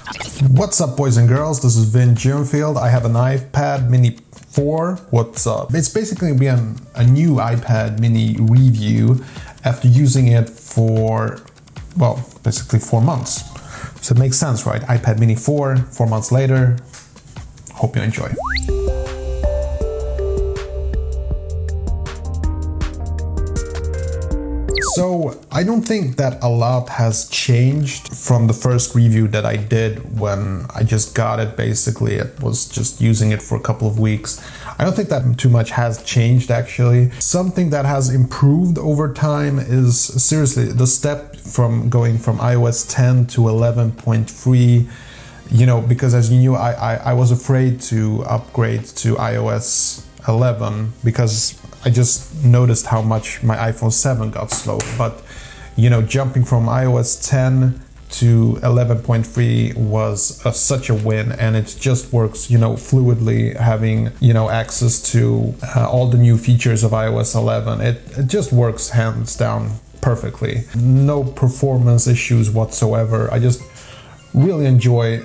What's up, boys and girls? This is Vin Jernfield. I have an iPad Mini 4. What's up? It's basically been a new iPad Mini review after using it for, well, basically 4 months. So it makes sense, right? iPad Mini 4 months later. Hope you enjoy. So I don't think that a lot has changed from the first review that I did when I just got it. Basically, it was just using it for a couple of weeks. I don't think that too much has changed actually. Something that has improved over time is seriously the step from going from iOS 10 to 11.3. You know, because as you knew, I was afraid to upgrade to iOS 11 because I just noticed how much my iPhone 7 got slow. But, you know, jumping from iOS 10 to 11.3 was such a win, and it just works, you know, fluidly, having, you know, access to all the new features of iOS 11. It just works hands down perfectly. No performance issues whatsoever. I just really enjoy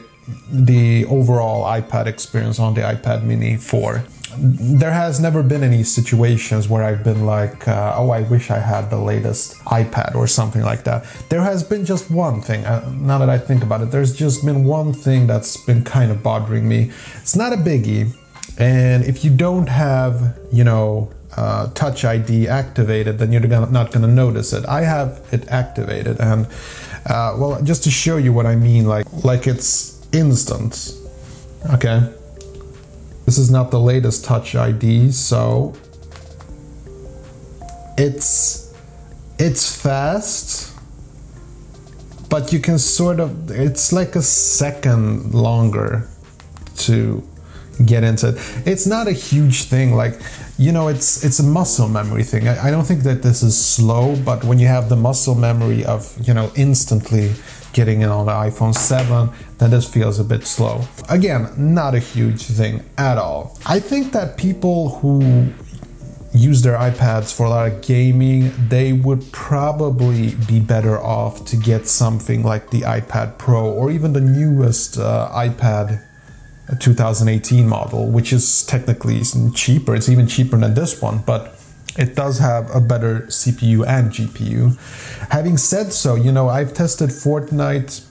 the overall iPad experience on the iPad Mini 4. There has never been any situations where I've been like, oh, I wish I had the latest iPad or something like that. There has been just one thing, now that I think about it, there's just been one thing that's been kind of bothering me. It's not a biggie, and if you don't have, you know, Touch ID activated, then you're not gonna notice it. I have it activated, and well, just to show you what I mean, like it's instant, okay? This is not the latest Touch ID, so it's fast, but you can sort of, it's like a second longer to get into it. It's not a huge thing, like, you know, it's a muscle memory thing. I don't think that this is slow, but when you have the muscle memory of, you know, instantly getting it on the iPhone 7, then this feels a bit slow. Again, not a huge thing at all. I think that people who use their iPads for a lot of gaming, they would probably be better off to get something like the iPad Pro or even the newest iPad 2018 model, which is technically cheaper. It's even cheaper than this one, but it does have a better CPU and GPU. Having said so, you know, I've tested Fortnite.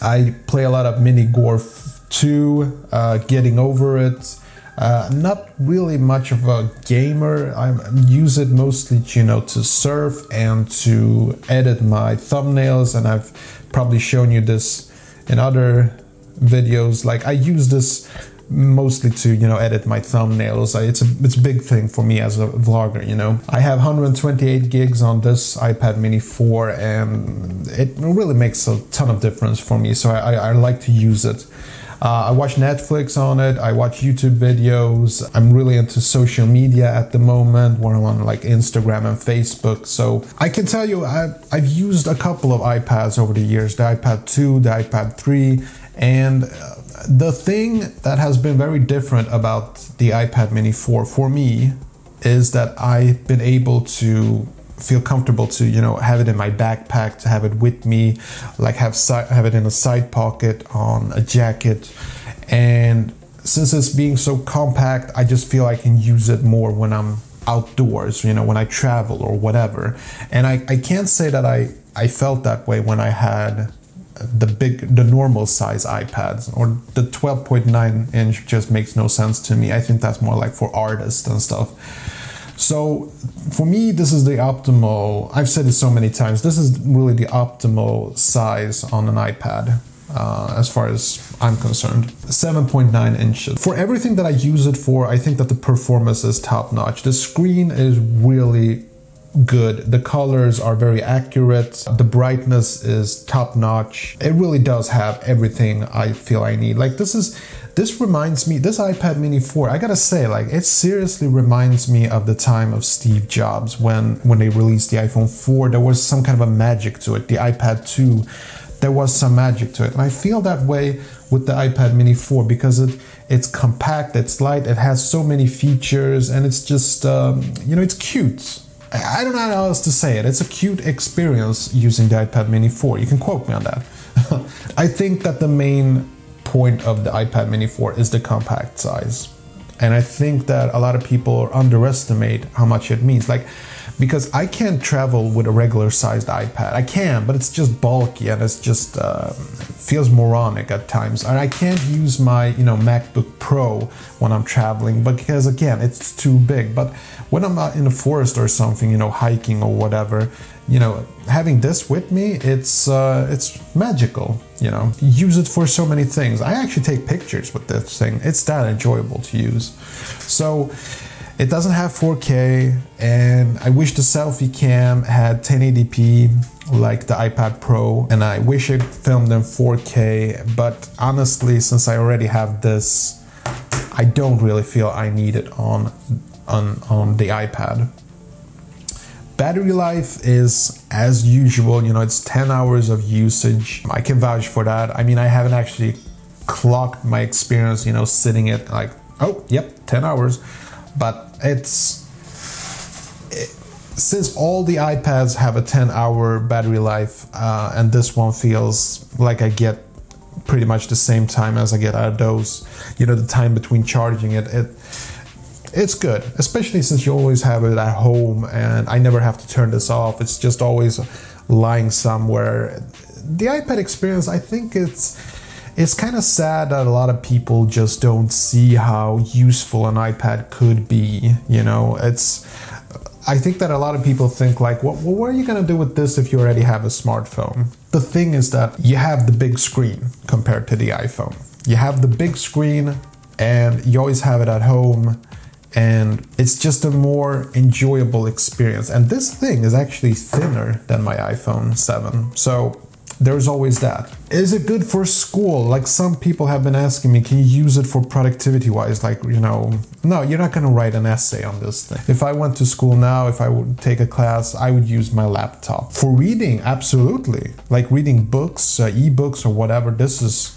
I play a lot of Mini Golf 2, getting over it. Not really much of a gamer. I use it mostly, you know, to surf and to edit my thumbnails, and I've probably shown you this in other videos. Like, I use this mostly to, you know, edit my thumbnails. It's a big thing for me as a vlogger, you know. I have 128 gigs on this iPad Mini 4, and it really makes a ton of difference for me, so I like to use it. I watch Netflix on it, I watch YouTube videos. I'm really into social media at the moment, where I'm on like Instagram and Facebook. So I can tell you, I've used a couple of iPads over the years, the iPad 2, the iPad 3, and the thing that has been very different about the iPad Mini 4 for me is that I've been able to feel comfortable to, you know, have it in my backpack, to have it with me, like have it in a side pocket on a jacket. And since it's being so compact, I just feel I can use it more when I'm outdoors, you know, when I travel or whatever. And I can't say that I felt that way when I had the normal size iPads, or the 12.9 inch just makes no sense to me. I think that's more like for artists and stuff. So for me, this is the optimal, I've said it so many times, this is really the optimal size on an iPad, as far as I'm concerned. 7.9 inches. For everything that I use it for, I think that the performance is top notch. The screen is really good. The colors are very accurate. The brightness is top notch. It really does have everything I feel I need. Like, this reminds me, this iPad Mini 4, I gotta say, like, it seriously reminds me of the time of Steve Jobs when they released the iPhone 4. There was some kind of a magic to it. The iPad 2, there was some magic to it. And I feel that way with the iPad Mini 4 because it's compact, it's light, it has so many features, and it's just, you know, it's cute. I don't know how else to say it. It's a cute experience using the iPad Mini 4. You can quote me on that. I think that the main point of the iPad mini 4 is the compact size. And I think that a lot of people underestimate how much it means. Like, because I can't travel with a regular sized iPad. I can, but it's just bulky and it's just feels moronic at times. And I can't use my, MacBook Pro when I'm traveling, but because again, it's too big. But when I'm out in the forest or something, hiking or whatever, having this with me, it's magical. Use it for so many things. I actually take pictures with this thing. It's that enjoyable to use. So it doesn't have 4K, and I wish the selfie cam had 1080p like the iPad Pro, and I wish it filmed in 4K, but honestly, since I already have this, I don't really feel I need it on the iPad. Battery life is as usual, it's 10 hours of usage. I can vouch for that. I mean, I haven't actually clocked my experience, sitting at like, oh, yep, 10 hours. But since all the iPads have a 10-hour battery life, and this one feels like I get pretty much the same time as I get out of those, the time between charging it's good, especially since you always have it at home and I never have to turn this off. It's just always lying somewhere. The iPad experience, I think it's kind of sad that a lot of people just don't see how useful an iPad could be. I think that a lot of people think like, well, what are you going to do with this if you already have a smartphone? The thing is that you have the big screen compared to the iPhone. You have the big screen and you always have it at home, and it's just a more enjoyable experience. And this thing is actually thinner than my iPhone 7. So there's always that. Is it good for school? Like some people have been asking me, can you use it for productivity wise? Like, no, you're not going to write an essay on this thing. If I went to school now, if I would take a class, I would use my laptop. For reading, absolutely. Like reading books, ebooks or whatever, this is,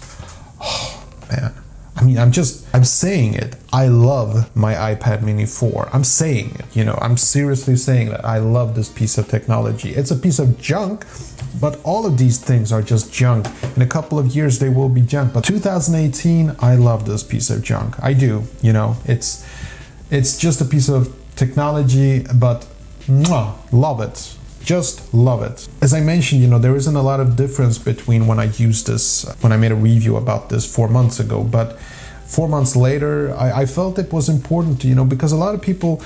oh man. I mean, I'm saying it. I love my iPad mini 4. I'm saying it, I'm seriously saying that I love this piece of technology. It's a piece of junk, but all of these things are just junk. In a couple of years, they will be junk. But 2018, I love this piece of junk. I do, it's just a piece of technology, but love it. Just love it. As I mentioned, there isn't a lot of difference between when I used this, when I made a review about this 4 months ago, but 4 months later, I felt it was important to, because a lot of people,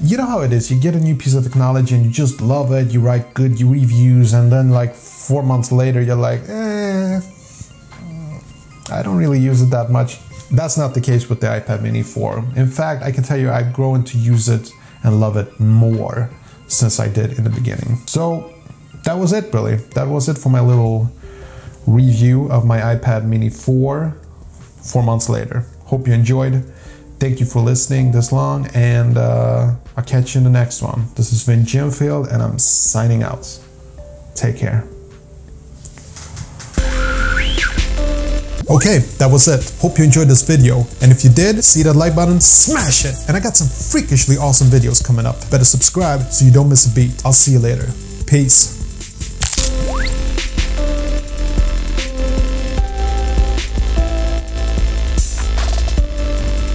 you know how it is, you get a new piece of technology and you just love it, you write good reviews, and then like 4 months later, you're like, I don't really use it that much. That's not the case with the iPad mini 4. In fact, I can tell you I've grown to use it and love it more since I did in the beginning. So that was it, really. That was it for my little review of my iPad mini 4 months later. Hope you enjoyed. Thank you for listening this long, and I'll catch you in the next one. This is Vin Jimfield, and I'm signing out. Take care. Okay, that was it. Hope you enjoyed this video. And if you did, see that like button, smash it. And I got some freakishly awesome videos coming up. Better subscribe so you don't miss a beat. I'll see you later. Peace.